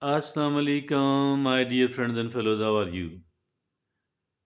Assalamu alaikum, my dear friends and fellows. How are you?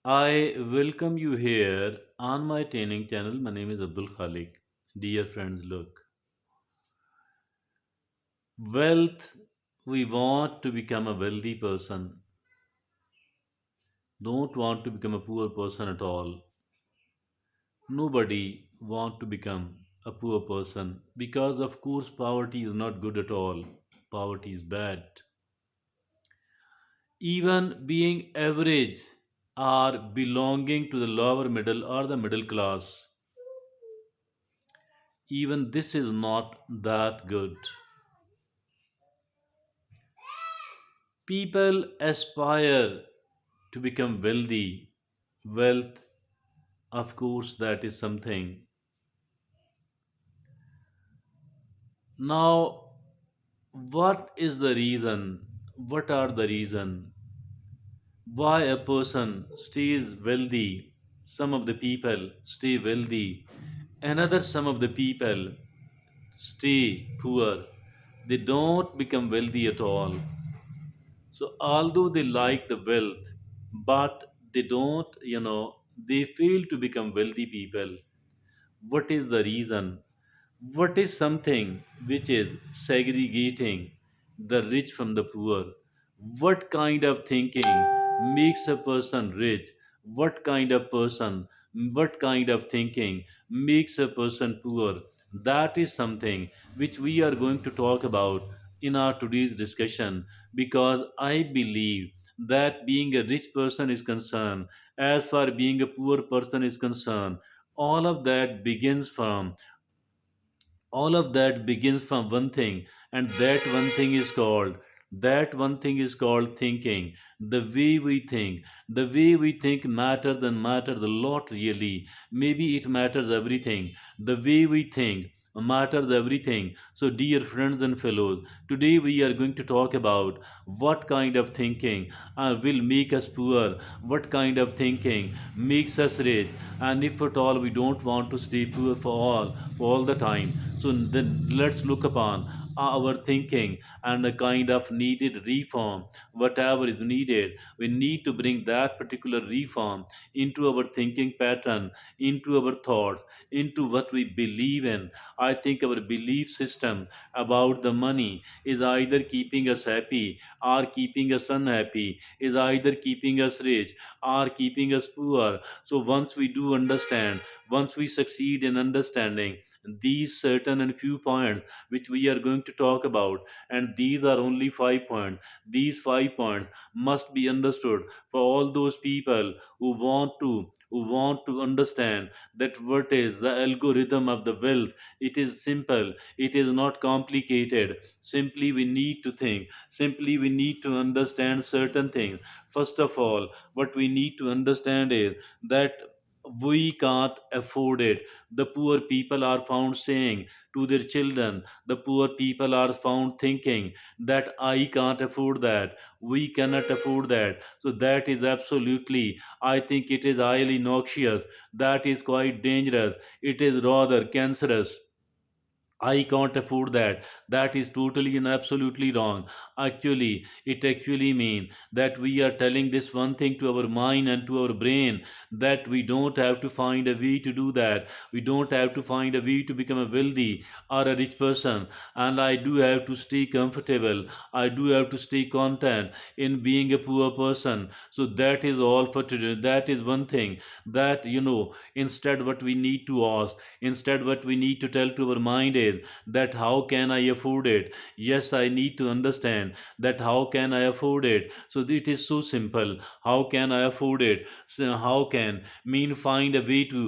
I welcome you here on my training channel. My name is Abdul Khalik. Dear friends, look, wealth, we want to become a wealthy person, don't want to become a poor person at all. Nobody want to become a poor person because, of course, poverty is not good at all. Poverty is bad. Even being average or belonging to the lower middle or the middle class, even this is not that good. People aspire to become wealthy. Wealth, of course, that is something. Now, what is the reason? What are the reason why a person stays wealthy? Some of the people stay wealthy, another some of the people stay poor. They don't become wealthy at all. So, although they like the wealth, but they don't, they fail to become wealthy people. What is the reason? What is something which is segregating the rich from the poor? What kind of thinking makes a person rich? What kind of person, what kind of thinking makes a person poor? That is something which we are going to talk about in our today's discussion, because I believe that being a rich person is concerned, as far being a poor person is concerned, all of that begins from all of that begins from one thing, and that one thing is called thinking. The way we think matters a lot, really. Maybe it matters everything. The way we think matters everything. So, dear friends and fellows, today we are going to talk about what kind of thinking will make us poor, what kind of thinking makes us rich, and if at all we don't want to stay poor for all the time. So then let's look upon our thinking and a kind of needed reform. Whatever is needed, we need to bring that particular reform into our thinking pattern, into our thoughts, into what we believe in. I think our belief system about the money is either keeping us happy or keeping us unhappy, is either keeping us rich or keeping us poor. So once we do understand, once we succeed in understanding these certain and few points which we are going to talk about, and these are only 5 points, these 5 points must be understood for all those people who want to understand that what is the algorithm of the wealth. It is simple, it is not complicated. Simply we need to think, simply we need to understand certain things. First of all, what we need to understand is that we can't afford it. The poor people are found saying to their children, the poor people are found thinking that I can't afford that, we cannot afford that. So that is absolutely, I think it is highly noxious, that is quite dangerous, it is rather cancerous. I can't afford that. That is totally and absolutely wrong. Actually, it actually means that we are telling this one thing to our mind and to our brain, that we don't have to find a way to do that. We don't have to find a way to become a wealthy or a rich person. And I do have to stay comfortable. I do have to stay content in being a poor person. So that is all for today. That is one thing that, instead what we need to ask, instead what we need to tell to our mind is that how can I afford it? Yes, I need to understand that how can I afford it? So it is so simple. How can I afford it? So how can mean find a way.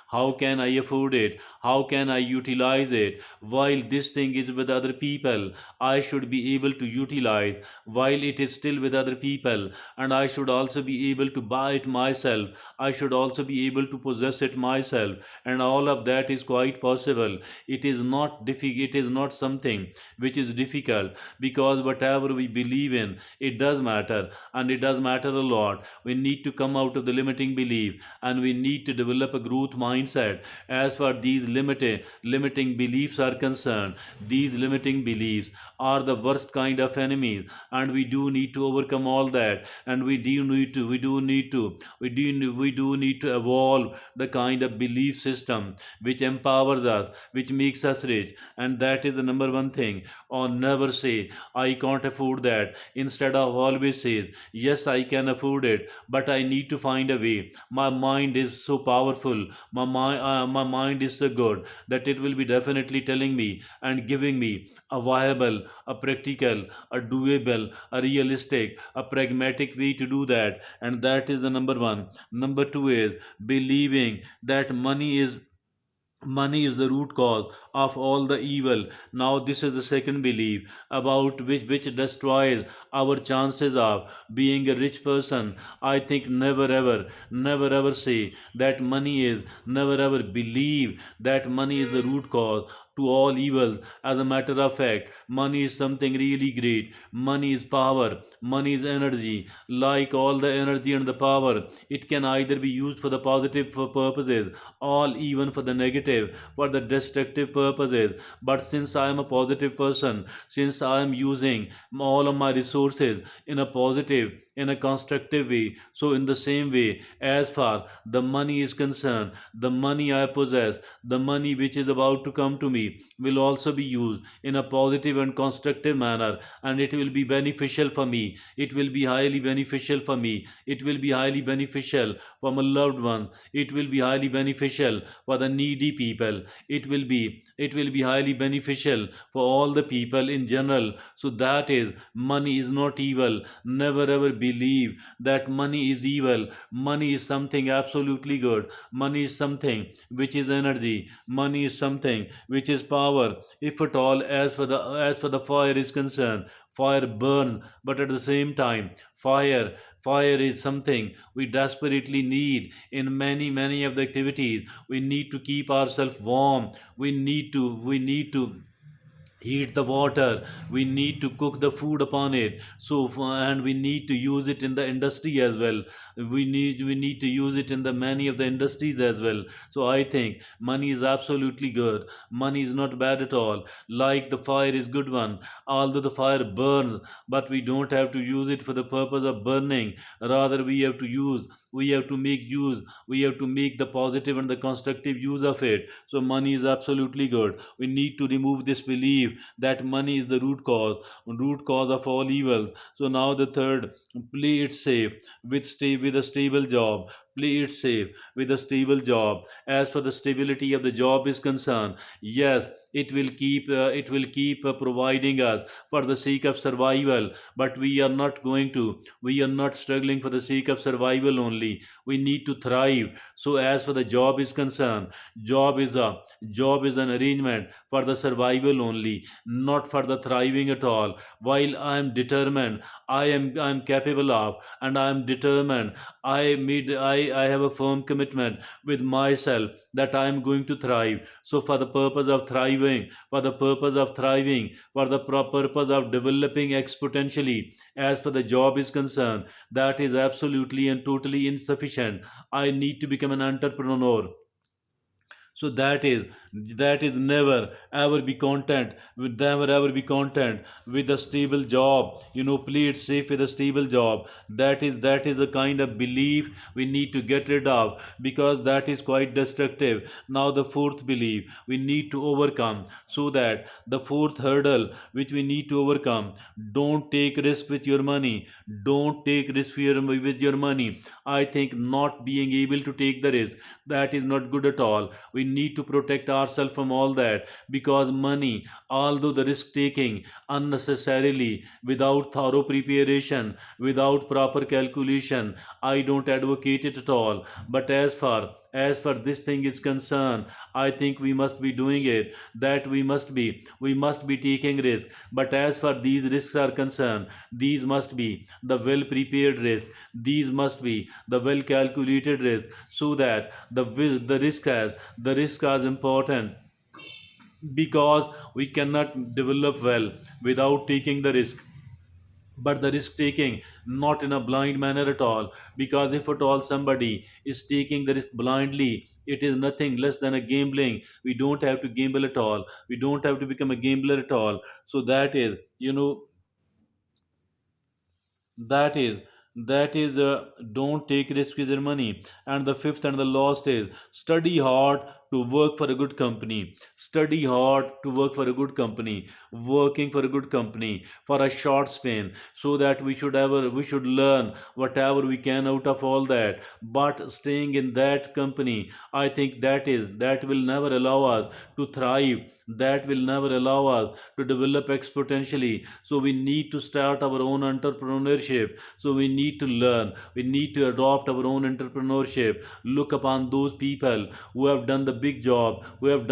How can I afford it? How can I utilize it? While this thing is with other people, I should be able to utilize while it is still with other people, and I should also be able to buy it myself. I should also be able to possess it myself, and all of that is quite possible. It is not difficult, it is not something which is difficult, because whatever we believe in, it does matter, and it does matter a lot. We need to come out of the limiting belief. belief, and we need to develop a growth mindset. As far these limiting beliefs are concerned, these limiting beliefs are the worst kind of enemies, and we do need to overcome all that. And we do need to evolve the kind of belief system which empowers us, which makes us rich. And that is the number one thing. Or never say I can't afford that. Instead of always says yes, I can afford it, but I need to find a way. My mind is so powerful, my mind is so good that it will be definitely telling me and giving me a viable, a practical, a doable, a realistic, a pragmatic way to do that. And that is the number one. Number two is believing that money is the root cause of all the evil. Now this is the second belief about which destroys our chances of being a rich person. I think never ever say that money is, never ever believe that money is the root cause to all evils. As a matter of fact, money is something really great. Money is power, money is energy. Like all the energy and the power, it can either be used for the positive purposes, all even for the negative, for the destructive purposes. But since I am a positive person, since I am using all of my resources in a positive, in a constructive way, so in the same way, as far the money is concerned, the money I possess, the money which is about to come to me, will also be used in a positive and constructive manner, and it will be beneficial for me. It will be highly beneficial for me. It will be highly beneficial for my loved ones. It will be highly beneficial for the needy people. It will be highly beneficial for all the people in general. So that is, money is not evil. Never ever believe that money is evil. Money is something absolutely good. Money is something which is energy. Money is something which is power. If at all, as for the fire is concerned, fire burns, but at the same time, fire is something we desperately need in many of the activities. We need to keep ourselves warm. We need to heat the water. We need to cook the food upon it. And we need to use it in the industry as well. We need to use it in the many of the industries as well. So I think money is absolutely good. Money is not bad at all. Like the fire is good one, although the fire burns, but we don't have to use it for the purpose of burning. Rather, we have to make the positive and the constructive use of it. So money is absolutely good. We need to remove this belief that money is the root cause of all evil. So now the third, play it safe with a stable job. Play it safe with a stable job. As for the stability of the job is concerned, yes, it will keep providing us for the sake of survival. But we are not struggling for the sake of survival only. We need to thrive. So as for the job is concerned, job is a job is an arrangement for the survival only, not for the thriving at all. While I am determined, I am capable of, and I am determined, I have a firm commitment with myself that I am going to thrive. So for the purpose of developing exponentially, as for the job is concerned, that is absolutely and totally insufficient. I need to become an entrepreneur. So that is never ever be content with, a stable job. Play it safe with a stable job. That is a kind of belief we need to get rid of, because that is quite destructive. Now the fourth belief we need to overcome. So that the fourth hurdle which we need to overcome: don't take risk with your money. Don't take risk with your money. I think not being able to take the risk, that is not good at all. We need to protect ourselves from all that, because money, although the risk taking unnecessarily, without thorough preparation, without proper calculation, I don't advocate it at all. But as far this thing is concerned, I think we must be doing it. That we must be taking risk. But as far these risks are concerned, these must be the well prepared risk. These must be the well calculated risk, so that the risk as important, because we cannot develop well without taking the risk. but the risk taking not in a blind manner at all. Because if at all somebody is taking the risk blindly, it is nothing less than a gambling. We don't have to gamble at all. We don't have to become a gambler at all. So that is, that is don't take risk with your money. And the fifth and the last is, study hard to work for a good company. Study hard to work for a good company. Working for a good company for a short span, so that we should learn whatever we can out of all that. But staying in that company, I think that will never allow us to thrive. That will never allow us to develop exponentially. So we need to start our own entrepreneurship. So we need to learn, we need to adopt our own entrepreneurship. Look upon those people who have done the big job, who have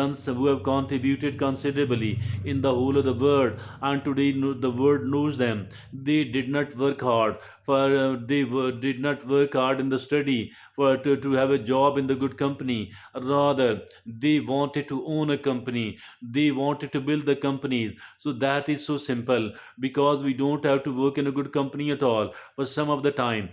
contributed considerably in the whole of the world, and today the world knows them. They did not work hard did not work hard in the study to have a job in the good company. Rather, they wanted to own a company. They wanted to build the companies. So that is so simple, because we don't have to work in a good company at all. For some of the time,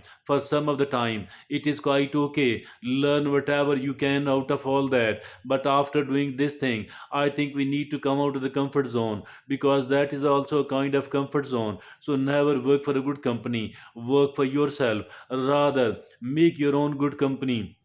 it is quite okay. Learn whatever you can out of all that. But after doing this thing, I think we need to come out of the comfort zone, because that is also a kind of comfort zone. So never work for a good company. Work for yourself. Rather, make your own good company.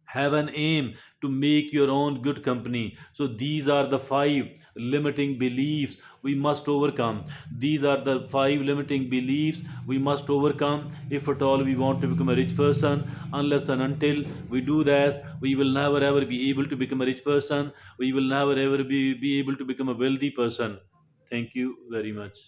Have an aim to make your own good company. So these are the five limiting beliefs we must overcome. These are the five limiting beliefs we must overcome if at all we want to become a rich person. Unless and until we do that, we will never ever be able to become a rich person. We will never ever be able to become a wealthy person. Thank you very much.